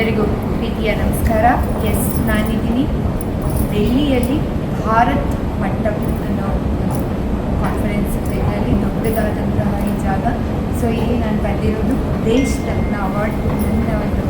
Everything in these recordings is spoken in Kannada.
ಎಲ್ಲರಿಗೂ ಪ್ರೀತಿಯ ನಮಸ್ಕಾರ. ನಾನಿದ್ದೀನಿ ಡೆಲ್ಲಿಯಲ್ಲಿ ಭಾರತ್ ಮಂಟಪ ಅನ್ನೋ ಕಾನ್ಫರೆನ್ಸ್ ಇದರಲ್ಲಿ ದೊಡ್ಡದಾದಂತಹ ಈ ಜಾಗ. ಸೊ ಇಲ್ಲಿ ನಾನು ಬಂದಿರೋದು ದೇಶ್ ರತ್ನ ಅವಾರ್ಡ್ ನನ್ನ ಒಂದು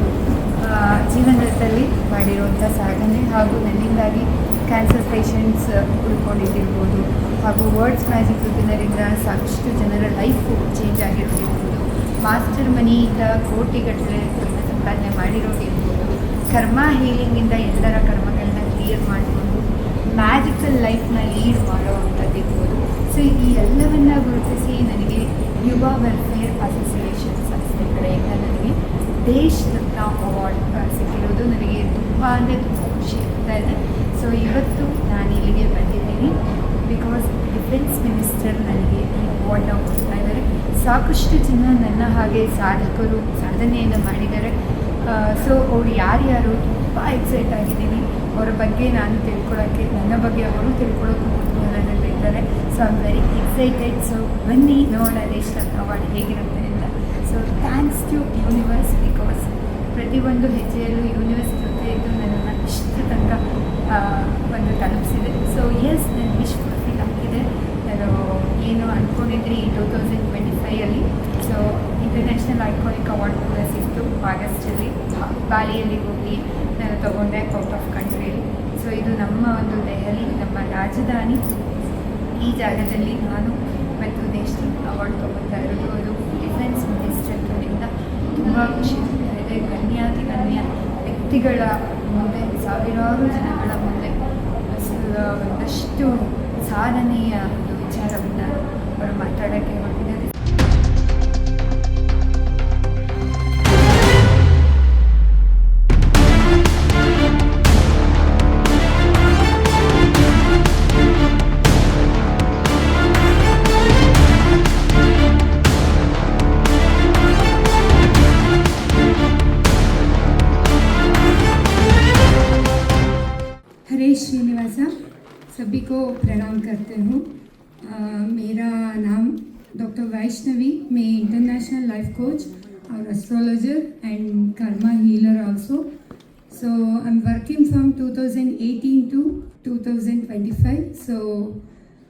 ಜೀವನದಲ್ಲಿ ಮಾಡಿರುವಂಥ ಸಾಧನೆ ಹಾಗೂ ನನ್ನಿಂದಾಗಿ ಕ್ಯಾನ್ಸರ್ ಪೇಷಂಟ್ಸ್ ಉಳ್ಕೊಂಡಿದ್ದಿರ್ಬೋದು ಹಾಗೂ ವರ್ಡ್ಸ್ ಮ್ಯಾಜಿಕ್ ವಿನ್ನರಿಂದ ಸಾಕಷ್ಟು ಜನರ ಲೈಫು ಚೇಂಜ್ ಆಗಿರೋದಿರ್ಬೋದು, ಮಾಸ್ಟರ್ ಮನಿಯಿಂದ ಕೋಟಿಗಟ್ಟಲೆ ಸಂಪಾದನೆ ಮಾಡಿರೋದಿರ್ಬೋದು, ಕರ್ಮ ಹೀಲಿಂಗಿಂದ ಎಲ್ಲರ ಕರ್ಮಗಳನ್ನ ಕ್ಲಿಯರ್ ಮಾಡಿಕೊಂಡು ಮ್ಯಾಜಿಕಲ್ ಲೈಫ್ನ ಲೀಡ್ ಮಾಡೋವಂಥದ್ದಿರ್ಬೋದು. ಸೊ ಈ ಎಲ್ಲವನ್ನು ಗುರುತಿಸಿ ನನಗೆ ಯುವ ವೆಲ್ಫೇರ್ ಅಸೋಸಿಯೇಷನ್ ಸಂಸ್ಥೆ ಕಡೆಯಿಂದ ನನಗೆ ದೇಶ್ ರತ್ನ ಅವಾರ್ಡ್ ಸಿಕ್ಕಿರೋದು ನನಗೆ ತುಂಬ ಅಂದರೆ ತುಂಬ ಖುಷಿ ಆಗ್ತಾ ಇದೆ. ಸೊ ಇವತ್ತು ನಾನು ಇಲ್ಲಿಗೆ ಬಂದಿದ್ದೀನಿ ಬಿಕಾಸ್ ಡಿಫೆನ್ಸ್ ಮಿನಿಸ್ಟರ್ ನನಗೆ ಈ ಅವಾರ್ಡ್ನ ಕೊಡ್ತಾ ಇದ್ದಾರೆ. ಸಾಕಷ್ಟು ಜನ ನನ್ನ ಹಾಗೆ ಸಾಧಕರು ಸಾಧನೆಯನ್ನು ಮಾಡಿದ್ದಾರೆ. ಸೊ ಅವ್ರು ಯಾರ್ಯಾರು ತುಂಬ ಎಕ್ಸೈಟ್ ಆಗಿದ್ದೀನಿ ಅವರ ಬಗ್ಗೆ ನಾನು ತಿಳ್ಕೊಳ್ಳೋಕ್ಕೆ, ನನ್ನ ಬಗ್ಗೆ ಅವರು ತಿಳ್ಕೊಳ್ಳೋಕ್ಕೂ ಕುತೂಹಲದಲ್ಲಿದ್ದಾರೆ. So I am very excited. So ಬನ್ನಿ ನೋಡೋಣ ದೇಶ್ ರತ್ನ ಅವಾರ್ಡ್ ಹೇಗಿರುತ್ತೆ ಅಂತ. So thanks to universe because ಪ್ರತಿಯೊಂದು ಹೆಜ್ಜೆಯಲ್ಲೂ ಯೂನಿವರ್ಸ್ ಜೊತೆ ಇದ್ದು ನನ್ನನ್ನು ಇಷ್ಟು ತನಕ ಒಂದು ತಲುಪಿಸಿದೆ. ಸೊ ನನ್ನ ವಿಶ್ ಫುಲ್ಫಿಲ್ ಆಗಿದೆ. ನಾನು ಏನು ಅಂದ್ಕೊಂಡಿದ್ರಿ 2025 ಸೊ ಇಂಟರ್ನ್ಯಾಷನಲ್ ಐಕಾನಿಕ್ ಅವಾರ್ಡ್ ಕೂಡ ಸಿಕ್ತು ಆಗಸ್ಟಲ್ಲಿ. ಬಾಲಿಯಲ್ಲಿ ಹೋಗಿ ನಾನು ತೊಗೊಂಡೆ ಔಟ್ ಆಫ್ ಕಂಟ್ರಿಯಲ್ಲಿ. ಸೊ ಇದು ನಮ್ಮ ಒಂದು ದೆಹಲಿ, ನಮ್ಮ ರಾಜಧಾನಿ. ಈ ಜಾಗದಲ್ಲಿ ನಾನು ಮತ್ತು ದೇಶ್ ರತ್ನ ಅವಾರ್ಡ್ ತೊಗೊಳ್ತಾ ಇರೋದು ಅದು ಡಿಫೆನ್ಸ್ ಮಿನಿಸ್ಟರ್ ಕಡೆಯಿಂದ ತುಂಬ ಖುಷಿ ಆಗ್ತಾ ಇದೆ. ಗಣ್ಯಾತಿ ಗಣ್ಯ ವ್ಯಕ್ತಿಗಳ ಮುಂದೆ, ಸಾವಿರಾರು ಜನಗಳ ಮುಂದೆ ಒಂದಷ್ಟು ಸಾಧನೆಯ ಒಂದು ವಿಚಾರವನ್ನು ಅವರು ಮಾತಾಡೋಕ್ಕೆ ಹೊರಟಿದ್ದಾರೆ. श्रीनिवासा, सभी को प्रणाम करते हूँ. मेरा नाम डॉक्टर वैष्णवी. मैं इंटरनेशनल लाइफ कोच और astrologer and Karma healer also. So I'm working from 2018 to 2025. So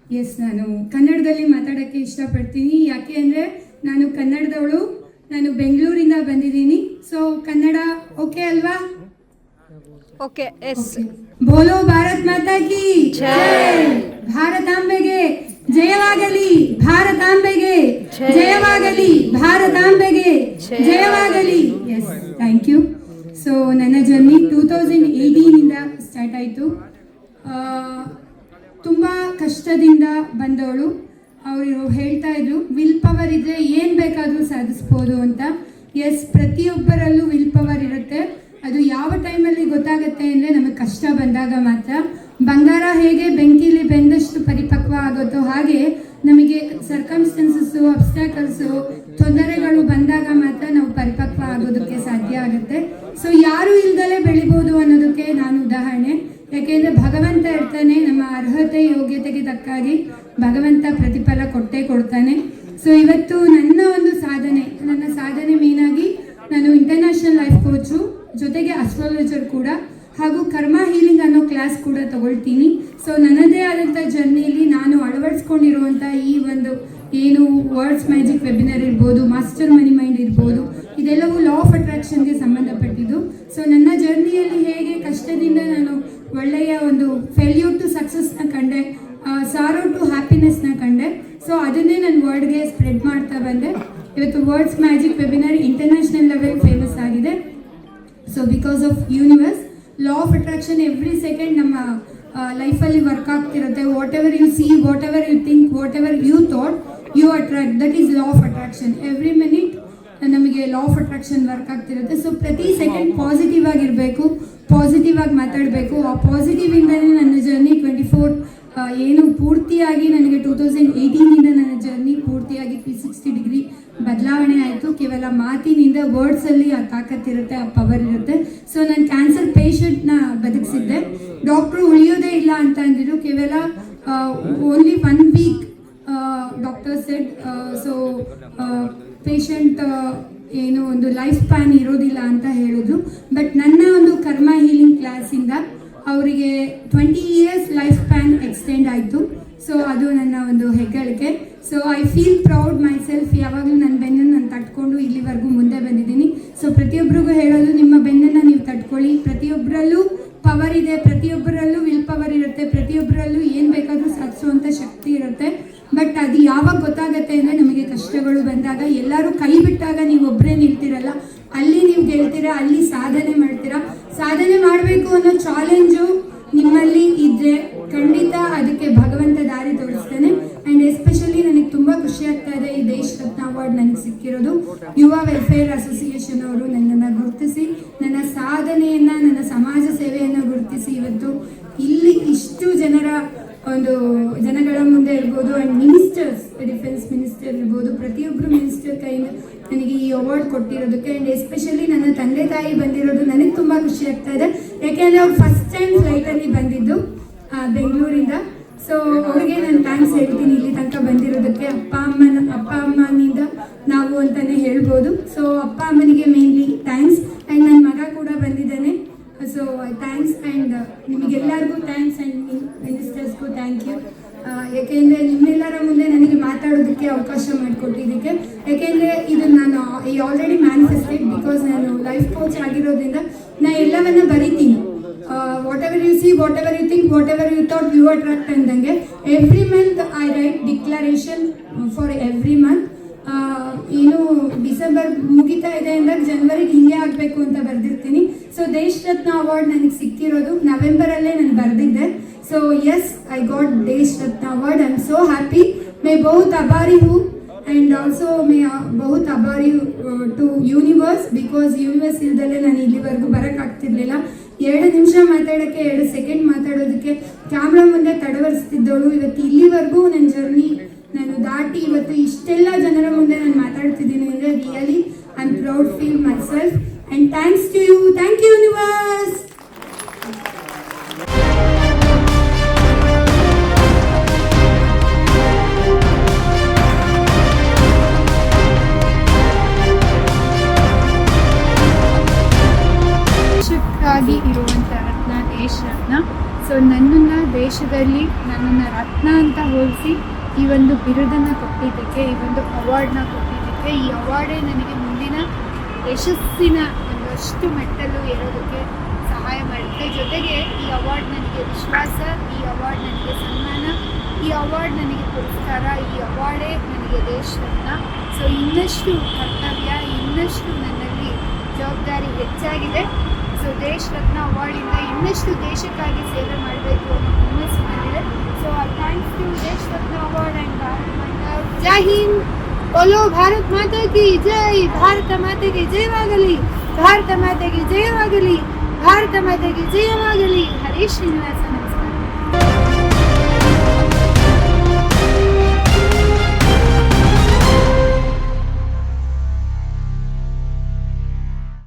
yes, ನಾನು ಕನ್ನಡದಲ್ಲಿ ಮಾತಾಡೋಕ್ಕೆ ಇಷ್ಟಪಡ್ತೀನಿ. ಯಾಕೆ ಅಂದರೆ ನಾನು ಕನ್ನಡದವಳು, ನಾನು ಬೆಂಗಳೂರಿಂದ ಬಂದಿದ್ದೀನಿ. ಸೊ ಕನ್ನಡ ಓಕೆ ಅಲ್ವಾ? Okay, yes. ಬೋಲೋ ಭಾರತ್ ಮಾತಾ ಕಿ ಜೈ. ಭಾರತಾಂಬೆಗೆ ಜಯವಾಗಲಿ, ಭಾರತಾಂಬೆಗೆ ಜಯವಾಗಲಿ, ಭಾರತಾಂಬೆಗೆ ಜಯವಾಗಲಿ. Yes, thank you. ಸೊ ನನ್ನ ಜರ್ನಿ 2018 ಸ್ಟಾರ್ಟ್ ಆಯಿತು. ತುಂಬ ಕಷ್ಟದಿಂದ ಬಂದವಳು. ಅವರು ಹೇಳ್ತಾ ಇದ್ರು ವಿಲ್ ಪವರ್ ಇದ್ದರೆ ಏನು ಬೇಕಾದರೂ ಸಾಧಿಸ್ಬೋದು ಅಂತ. ಎಸ್, ಪ್ರತಿಯೊಬ್ಬರಲ್ಲೂ ವಿಲ್ ಪವರ್ ಇರುತ್ತೆ. ಅದು ಯಾವ ಟೈಮಲ್ಲಿ ಗೊತ್ತಾಗುತ್ತೆ ಅಂದರೆ ನಮಗೆ ಕಷ್ಟ ಬಂದಾಗ ಮಾತ್ರ. ಬಂಗಾರ ಹೇಗೆ ಬೆಂಕಿಲಿ ಬೆಂದಷ್ಟು ಪರಿಪಕ್ವ ಆಗುತ್ತೋ ಹಾಗೆ ನಮಗೆ ಸರ್ಕಮ್ಸ್ಟೆನ್ಸಸ್ಸು, ಅಬ್ಸ್ಟ್ಯಾಕಲ್ಸು, ತೊಂದರೆಗಳು ಬಂದಾಗ ಮಾತ್ರ ನಾವು ಪರಿಪಕ್ವ ಆಗೋದಕ್ಕೆ ಸಾಧ್ಯ ಆಗುತ್ತೆ. ಸೊ ಯಾರು ಇಲ್ದಲೇ ಬೆಳಿಬೋದು ಅನ್ನೋದಕ್ಕೆ ನಾನು ಉದಾಹರಣೆ. ಯಾಕೆಂದರೆ ಭಗವಂತ ಇರ್ತಾನೆ, ನಮ್ಮ ಅರ್ಹತೆ ಯೋಗ್ಯತೆಗೆ ತಕ್ಕಾಗಿ ಭಗವಂತ ಪ್ರತಿಫಲ ಕೊಟ್ಟೇ ಕೊಡ್ತಾನೆ. ಸೊ ಇವತ್ತು ನನ್ನ ಒಂದು ನನ್ನ ಸಾಧನೆ ಮೇನಾಗಿ ನಾನು ಇಂಟರ್ನ್ಯಾಷನಲ್ ಲೈಫ್ ಕೋಚು, ಜೊತೆಗೆ ಅಸ್ಟ್ರಾಲಜರ್ ಕೂಡ, ಹಾಗೂ ಕರ್ಮ ಹೀಲಿಂಗ್ ಅನ್ನೋ ಕ್ಲಾಸ್ ಕೂಡ ತಗೊಳ್ತೀನಿ. ಸೊ ನನ್ನದೇ ಆದಂಥ ಜರ್ನಿಯಲ್ಲಿ ನಾನು ಅಳವಡಿಸ್ಕೊಂಡಿರುವಂಥ ಈ ಒಂದು ಏನು ವರ್ಡ್ಸ್ ಮ್ಯಾಜಿಕ್ ವೆಬಿನರ್ ಇರ್ಬೋದು, ಮಾಸ್ಟರ್ ಮನಿ ಮೈಂಡ್ ಇರ್ಬೋದು, ಇದೆಲ್ಲವೂ ಲಾ ಆಫ್ ಅಟ್ರಾಕ್ಷನ್ಗೆ ಸಂಬಂಧಪಟ್ಟಿದ್ದು. ಸೊ ನನ್ನ ಜರ್ನಿಯಲ್ಲಿ ಹೇಗೆ ಕಷ್ಟದಿಂದ ನಾನು ಒಳ್ಳೆಯ ಒಂದು ಫೇಲ್ಯೂರ್ ಟು ಸಕ್ಸಸ್ನ ಕಂಡೆ, ಸಾರೋ ಟು ಹ್ಯಾಪಿನೆಸ್ನ ಕಂಡೆ. ಸೊ ಅದನ್ನೇ ನನ್ನ ವರ್ಡ್ಗೆ ಸ್ಪ್ರೆಡ್ ಮಾಡ್ತಾ ಬಂದೆ. ಇವತ್ತು words magic webinar international level famous ಆಗಿದೆ. So because of universe, law of attraction every second ನಮ್ಮ ಲೈಫಲ್ಲಿ ವರ್ಕ್ ಆಗ್ತಿರುತ್ತೆ. Whatever you see, whatever you think, whatever you thought, you attract. That is law of attraction. Every minute ನಮಗೆ ಲಾ ಆಫ್ ಅಟ್ರಾಕ್ಷನ್ ವರ್ಕ್ ಆಗ್ತಿರುತ್ತೆ. ಸೊ ಪ್ರತಿ ಸೆಕೆಂಡ್ ಪಾಸಿಟಿವ್ ಆಗಿರಬೇಕು, ಪಾಸಿಟಿವ್ ಆಗಿ ಮಾತಾಡಬೇಕು. ಆ ಪಾಸಿಟಿವಿಂದಲೇ ನನ್ನ ಜರ್ನಿ 24 ಏನು ಪೂರ್ತಿಯಾಗಿ ನನಗೆ 2018 ನನ್ನ ಜರ್ನಿ ಪೂರ್ತಿಯಾಗಿ 360 ಡಿಗ್ರಿ ಬದಲಾವಣೆ ಆಯಿತು. ಕೇವಲ ಮಾತಿನಿಂದ, ವರ್ಡ್ಸಲ್ಲಿ ಆ ತಾಕತ್ತಿರುತ್ತೆ, ಆ ಪವರ್ ಇರುತ್ತೆ. ಸೊ ನಾನು ಕ್ಯಾನ್ಸರ್ ಪೇಷಂಟ್ನ ಬದುಕಿಸಿದ್ದೆ. ಡಾಕ್ಟ್ರು ಉಳಿಯೋದೇ ಇಲ್ಲ ಅಂತ ಅಂದಿದ್ರು. ಕೇವಲ only 1 week doctor said. So patient ಏನು ಒಂದು ಲೈಫ್ ಸ್ಪ್ಯಾನ್ ಇರೋದಿಲ್ಲ ಅಂತ ಹೇಳಿದ್ರು. ಬಟ್ ನನ್ನ ಒಂದು ಕರ್ಮ ಹೀಲಿಂಗ್ ಕ್ಲಾಸಿಂದ ಅವರಿಗೆ 20 ಇಯರ್ಸ್ ಲೈಫ್ ಸ್ಪ್ಯಾನ್ ಎಕ್ಸ್ಟೆಂಡ್ ಆಯಿತು. ಸೊ ಅದು ನನ್ನ ಒಂದು ಹೆಗ್ಗಳಿಕೆ. So I feel proud my self. ಯಾವಾಗಲೂ ನನ್ನ ಬೆನ್ನನ್ನು ನಾನು ತಟ್ಕೊಂಡು ಇಲ್ಲಿವರೆಗೂ ಮುಂದೆ ಬಂದಿದ್ದೀನಿ. ಸೊ ಪ್ರತಿಯೊಬ್ಬರಿಗೂ ಹೇಳೋದು, ನಿಮ್ಮ ಬೆನ್ನನ್ನು ನೀವು ತಟ್ಕೊಳ್ಳಿ. ಪ್ರತಿಯೊಬ್ಬರಲ್ಲೂ ಪವರ್ ಇದೆ, ಪ್ರತಿಯೊಬ್ಬರಲ್ಲೂ ವಿಲ್ ಪವರ್ ಇರುತ್ತೆ, ಪ್ರತಿಯೊಬ್ಬರಲ್ಲೂ ಏನು ಬೇಕಾದರೂ ಸಾಧಿಸುವಂಥ ಶಕ್ತಿ ಇರುತ್ತೆ. ಬಟ್ ಅದು ಯಾವಾಗ ಗೊತ್ತಾಗತ್ತೆ ಅಂದರೆ ನಮಗೆ ಕಷ್ಟಗಳು ಬಂದಾಗ, ಎಲ್ಲರೂ ಕೈ ಬಿಟ್ಟಾಗ ನೀವು ಒಬ್ಬರೇ ನಿಲ್ತಿರಲ್ಲ, ಅಲ್ಲಿ ನೀವು ಗೆಲ್ತೀರಾ, ಅಲ್ಲಿ ಸಾಧನೆ ಮಾಡ್ತೀರಾ. ಸಾಧನೆ ಮಾಡಬೇಕು ಅನ್ನೋ ಚಾಲೆಂಜು ನಿಮ್ಮಲ್ಲಿ ಇದ್ದರೆ ಖಂಡಿತ ಅದಕ್ಕೆ ಭಗವಂತ ದಾರಿ ತೋರಿಸ್ತಾನೆ. ಆ್ಯಂಡ್ ಎಸ್ಪೆಷಲಿ ನನಗೆ ತುಂಬ ಖುಷಿ ಆಗ್ತಾ ಇದೆ, ಈ ದೇಶ ರತ್ನ ಅವಾರ್ಡ್ ನನಗೆ ಸಿಕ್ಕಿರೋದು. ಯುವ ವೆಲ್ಫೇರ್ ಅಸೋಸಿಯೇಷನ್ ಅವರು ನನ್ನನ್ನು ಗುರುತಿಸಿ, ನನ್ನ ಸಾಧನೆಯನ್ನು, ನನ್ನ ಸಮಾಜ ಸೇವೆಯನ್ನು ಗುರುತಿಸಿ ಇವತ್ತು ಇಲ್ಲಿ ಇಷ್ಟು ಜನಗಳ ಮುಂದೆ ಇರ್ಬೋದು. ಆ್ಯಂಡ್ ಮಿನಿಸ್ಟರ್ಸ್, ಡಿಫೆನ್ಸ್ ಮಿನಿಸ್ಟರ್ ಇರ್ಬೋದು, ಪ್ರತಿಯೊಬ್ಬರು ಮಿನಿಸ್ಟರ್ ಕೈಯಿಂದ ನನಗೆ ಈ ಅವಾರ್ಡ್ ಕೊಟ್ಟಿರೋದಕ್ಕೆ, ಆ್ಯಂಡ್ ಎಸ್ಪೆಷಲಿ ನನ್ನ ತಂದೆ ತಾಯಿ ಬಂದಿರೋದು ನನಗೆ ತುಂಬ ಖುಷಿ ಆಗ್ತಾ ಇದೆ. ಯಾಕೆಂದರೆ ಅವ್ರು ಫಸ್ಟ್ ಟೈಮ್ ಫ್ಲೈಟಲ್ಲಿ ಬಂದಿದ್ದು ಬೆಂಗಳೂರಿಂದ. ಸೊ ಅವ್ರಿಗೆ ನಾನು ಥ್ಯಾಂಕ್ಸ್ ಹೇಳ್ತೀನಿ ಇಲ್ಲಿ ತನಕ ಬಂದಿರೋದಕ್ಕೆ. ಅಪ್ಪ ಅಮ್ಮನಿಂದ ನಾವು ಅಂತಲೇ ಹೇಳ್ಬೋದು. ಸೊ ಅಪ್ಪ ಅಮ್ಮನಿಗೆ ಮೇನ್ಲಿ ಥ್ಯಾಂಕ್ಸ್. ಆ್ಯಂಡ್ ನನ್ನ ಮಗ ಕೂಡ ಬಂದಿದ್ದಾನೆ. So thanks. ಆ್ಯಂಡ್ ನಿಮಗೆಲ್ಲರಿಗೂ ಥ್ಯಾಂಕ್ಸ್. ಆ್ಯಂಡ್ ಮಿನಿಸ್ಟರ್ಸ್ಗೂ ಥ್ಯಾಂಕ್ ಯು. ಯಾಕೆಂದರೆ ನಿಮ್ಮೆಲ್ಲರ ಮುಂದೆ ನನಗೆ ಮಾತಾಡೋದಕ್ಕೆ ಅವಕಾಶ ಮಾಡಿಕೊಟ್ಟಿದ್ದಕ್ಕೆ. ಯಾಕೆಂದರೆ ಇದು ನಾನು ಆಲ್ರೆಡಿ ಮ್ಯಾನಿಫೆಸ್ಟೆಡ್. ಬಿಕಾಸ್ ನಾನು ಲೈಫ್ ಕೋಚ್ ಆಗಿರೋದ್ರಿಂದ ನಾನು ಎಲ್ಲವನ್ನ ಬರೀತೀನಿ. Whatever you see, whatever you think, whatever you thought, you attract ಅಂದಂಗೆ every month I write declaration for every month. ಏನು ಡಿಸೆಂಬರ್ ಮುಗಿತಾ ಇದೆ ಅಂದಾಗ ಜನವರಿಗೆ ಹಿಂಗೆ ಆಗಬೇಕು ಅಂತ ಬರೆದಿರ್ತೀನಿ. ಸೊ ದೇಶ ರತ್ನ ಅವಾರ್ಡ್ ನನಗೆ ಸಿಕ್ಕಿರೋದು ನವೆಂಬರಲ್ಲೇ ನಾನು ಬರೆದಿದ್ದೆ. So yes, I got Desha Ratna award. I am so happy. मैं बहुत आभारी हूँ. एंड ऑल्सो मैं बहुत आभारी टू यूनिवर्स. बिकॉज यूनिवर्स इल्दले ನಾನು ಇಲ್ಲಿವರೆಗೂ ಬರೋಕ್ಕಾಗ್ತಿರ್ಲಿಲ್ಲ. 2 ನಿಮಿಷ ಮಾತಾಡೋಕ್ಕೆ, 2 ಸೆಕೆಂಡ್ ಮಾತಾಡೋದಕ್ಕೆ ಕ್ಯಾಮ್ರಾ ಮುಂದೆ ತಡವರಿಸ್ತಿದ್ದವಳು ಇವತ್ತು ಇಲ್ಲಿವರೆಗೂ ನನ್ನ ಜರ್ನಿ ನಾನು ದಾಟಿ ಇವತ್ತು ಇಷ್ಟೆಲ್ಲ ಜನರ ಮುಂದೆ ನಾನು ಮಾತಾಡ್ತಿದ್ದೀನಿ ಅಂದರೆ really I am proud feel myself. And thanks to you. Thank you universe. ಆಗಿ ಇರುವಂಥ ರತ್ನ ದೇಶ ರತ್ನ. ಸೊ ನನ್ನನ್ನು ದೇಶದಲ್ಲಿ ನನ್ನನ್ನು ರತ್ನ ಅಂತ ಹೋಲಿಸಿ ಈ ಒಂದು ಬಿರುದನ್ನು ಕೊಟ್ಟಿದ್ದಕ್ಕೆ, ಈ ಒಂದು ಅವಾರ್ಡ್ನ ಕೊಟ್ಟಿದ್ದಕ್ಕೆ, ಈ ಅವಾರ್ಡೇ ನನಗೆ ಮುಂದಿನ ಯಶಸ್ಸಿನ ಒಂದಷ್ಟು ಮೆಟ್ಟಲು ಏರೋದಕ್ಕೆ ಸಹಾಯ ಮಾಡುತ್ತೆ. ಜೊತೆಗೆ ಈ ಅವಾರ್ಡ್ ನನಗೆ ವಿಶ್ವಾಸ, ಈ ಅವಾರ್ಡ್ ನನಗೆ ಸನ್ಮಾನ, ಈ ಅವಾರ್ಡ್ ನನಗೆ ಪುರಸ್ಕಾರ, ಈ ಅವಾರ್ಡೇ ನನಗೆ ದೇಶ ರತ್ನ. ಸೊ ಇನ್ನಷ್ಟು ಕರ್ತವ್ಯ, ಇನ್ನಷ್ಟು ನನ್ನಲ್ಲಿ ಜವಾಬ್ದಾರಿ ಹೆಚ್ಚಾಗಿದೆ. ಸೊ ದೇಶ ರತ್ನ ಅವಾರ್ಡಿಂದ ಇನ್ನಷ್ಟು ದೇಶಕ್ಕಾಗಿ ಸೇವೆ ಮಾಡಬೇಕು ಅನ್ನೋ ಹುಮ್ಮಸ್ಸು ಬಂದಿದೆ. ಸೊ ಥ್ಯಾಂಕ್ಸ್ ಟು ದೇಶ ರತ್ನ ಅವಾರ್ಡ್ ಆ್ಯಂಡ್ ಭಾರತ್ ಮಾತಾ. ಜೈ ಹಿಂದ್. बोलो भारत माता की जय. ಭಾರತ ಮಾತೆಗೆ ಜಯವಾಗಲಿ. ಭಾರತ ಮಾತೆಗೆ ಜಯವಾಗಲಿ. ಭಾರತ ಮಾತೆಗೆ ಜಯವಾಗಲಿ. ಹರೀಶ್ ಶ್ರೀನಿವಾಸನ್.